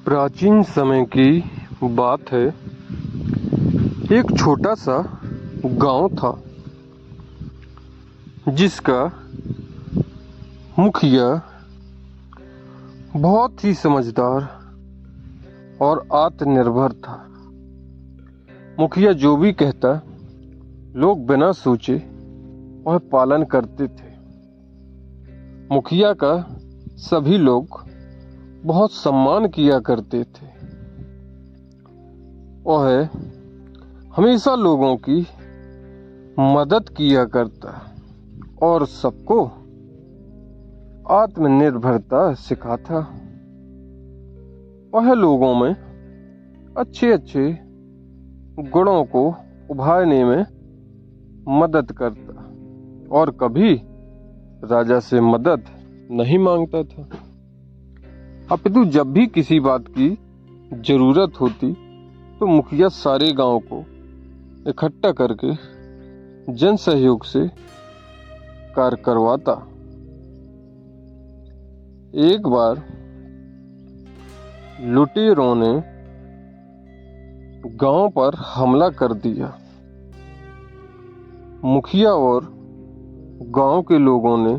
प्राचीन समय की बात है। एक छोटा सा गांव था जिसका मुखिया बहुत ही समझदार और आत्मनिर्भर था। मुखिया जो भी कहता लोग बिना सोचे वह पालन करते थे। मुखिया का सभी लोग बहुत सम्मान किया करते थे। वह हमेशा लोगों की मदद किया करता और सबको आत्मनिर्भरता सिखाता। वह लोगों में अच्छे अच्छे गुणों को उभारने में मदद करता और कभी राजा से मदद नहीं मांगता था, अपितु जब भी किसी बात की जरूरत होती तो मुखिया सारे गांव को इकट्ठा करके जन सहयोग से कार्य करवाता। एक बार लुटेरों ने गांव पर हमला कर दिया। मुखिया और गांव के लोगों ने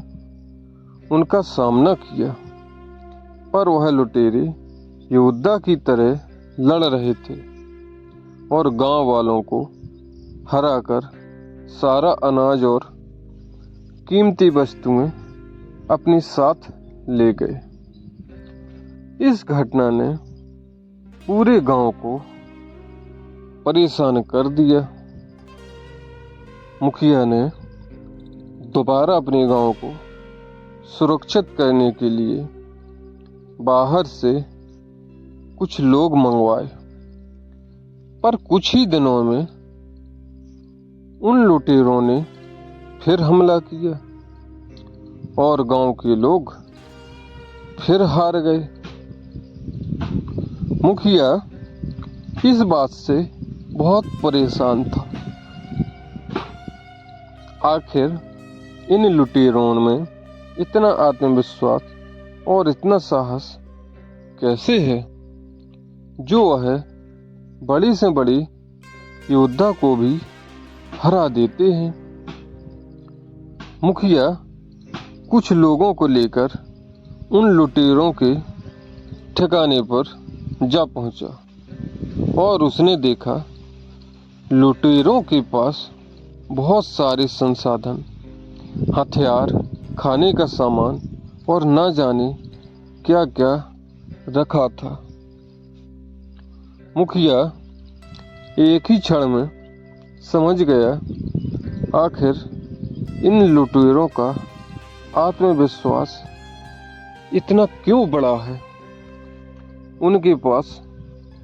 उनका सामना किया, पर वह लुटेरे योद्धा की तरह लड़ रहे थे और गांव वालों को हराकर सारा अनाज और कीमती वस्तुएं अपने साथ ले गए। इस घटना ने पूरे गांव को परेशान कर दिया। मुखिया ने दोबारा अपने गांव को सुरक्षित करने के लिए बाहर से कुछ लोग मंगवाए, पर कुछ ही दिनों में उन लुटेरों ने फिर हमला किया और गांव के लोग फिर हार गए। मुखिया इस बात से बहुत परेशान था। आखिर इन लुटेरों में इतना आत्मविश्वास और इतना साहस कैसे है जो वह बड़ी से बड़ी योद्धा को भी हरा देते हैं। मुखिया कुछ लोगों को लेकर उन लुटेरों के ठिकाने पर जा पहुंचा और उसने देखा लुटेरों के पास बहुत सारे संसाधन, हथियार, खाने का सामान और न जाने क्या क्या रखा था। मुखिया एक ही क्षण में समझ गया आखिर इन लुटेरों का आत्मविश्वास इतना क्यों बड़ा है। उनके पास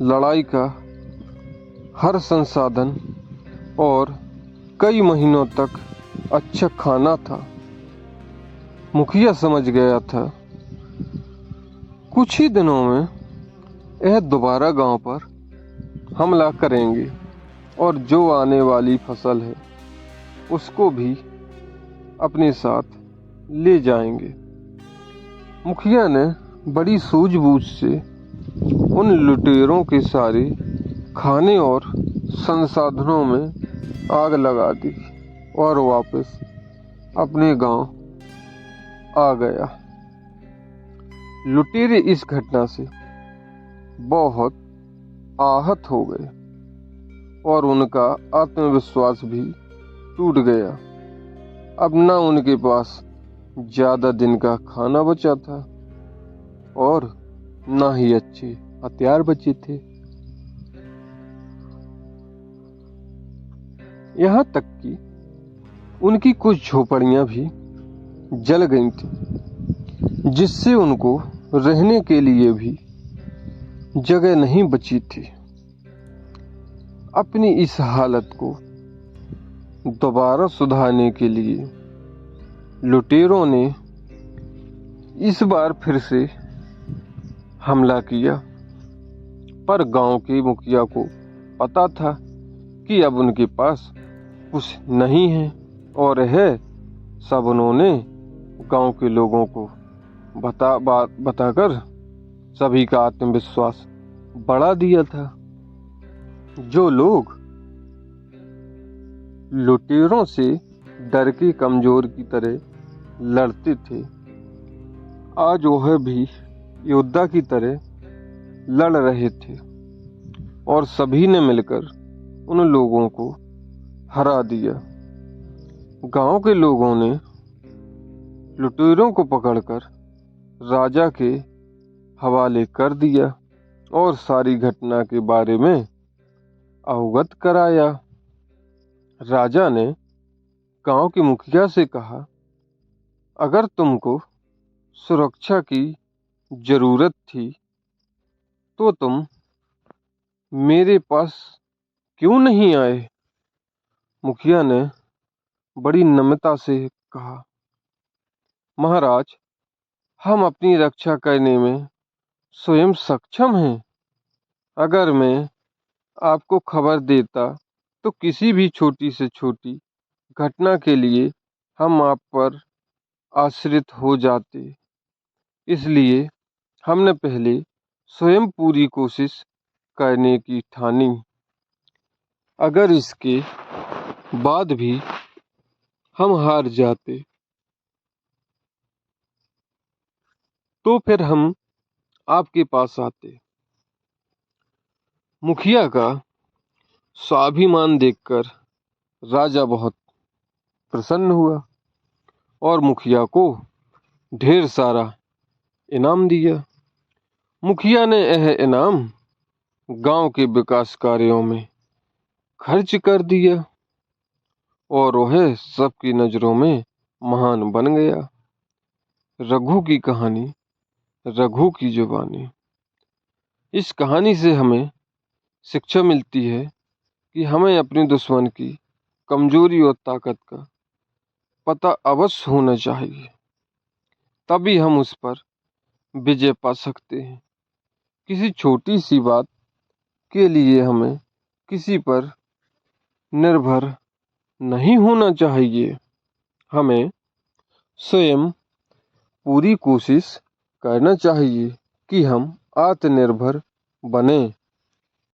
लड़ाई का हर संसाधन और कई महीनों तक अच्छा खाना था। मुखिया समझ गया था कुछ ही दिनों में यह दोबारा गांव पर हमला करेंगे और जो आने वाली फसल है उसको भी अपने साथ ले जाएंगे। मुखिया ने बड़ी सूझबूझ से उन लुटेरों के सारे खाने और संसाधनों में आग लगा दी और वापस अपने गांव आ गया। लुटेरे इस घटना से बहुत आहत हो गए और उनका आत्मविश्वास भी टूट गया। अब ना उनके पास ज्यादा दिन का खाना बचा था और ना ही अच्छे हथियार बचे थे। यहाँ तक कि उनकी कुछ झोपड़ियां भी जल गई थी, जिससे उनको रहने के लिए भी जगह नहीं बची थी। अपनी इस हालत को दोबारा सुधारने के लिए लुटेरों ने इस बार फिर से हमला किया, पर गांव के मुखिया को पता था कि अब उनके पास कुछ नहीं है और यह सब उन्होंने गांव के लोगों को बताकर सभी का आत्मविश्वास बढ़ा दिया था। जो लोग लुटेरों से डर के कमजोर की तरह लड़ते थे, आज वह भी योद्धा की तरह लड़ रहे थे और सभी ने मिलकर उन लोगों को हरा दिया। गांव के लोगों ने लुटेरों को पकड़कर राजा के हवाले कर दिया और सारी घटना के बारे में अवगत कराया। राजा ने गांव के मुखिया से कहा, अगर तुमको सुरक्षा की जरूरत थी तो तुम मेरे पास क्यों नहीं आए? मुखिया ने बड़ी नम्रता से कहा, महाराज, हम अपनी रक्षा करने में स्वयं सक्षम हैं। अगर मैं आपको खबर देता तो किसी भी छोटी से छोटी घटना के लिए हम आप पर आश्रित हो जाते। इसलिए हमने पहले स्वयं पूरी कोशिश करने की ठानी। अगर इसके बाद भी हम हार जाते तो फिर हम आपके पास आते। मुखिया का स्वाभिमान देखकर राजा बहुत प्रसन्न हुआ और मुखिया को ढेर सारा इनाम दिया। मुखिया ने यह इनाम गांव के विकास कार्यों में खर्च कर दिया और वह सबकी नजरों में महान बन गया। रघु की कहानी, रघु की जुबानी। इस कहानी से हमें शिक्षा मिलती है कि हमें अपने दुश्मन की कमजोरी और ताकत का पता अवश्य होना चाहिए, तभी हम उस पर विजय पा सकते हैं। किसी छोटी सी बात के लिए हमें किसी पर निर्भर नहीं होना चाहिए। हमें स्वयं पूरी कोशिश करना चाहिए कि हम आत्मनिर्भर बने।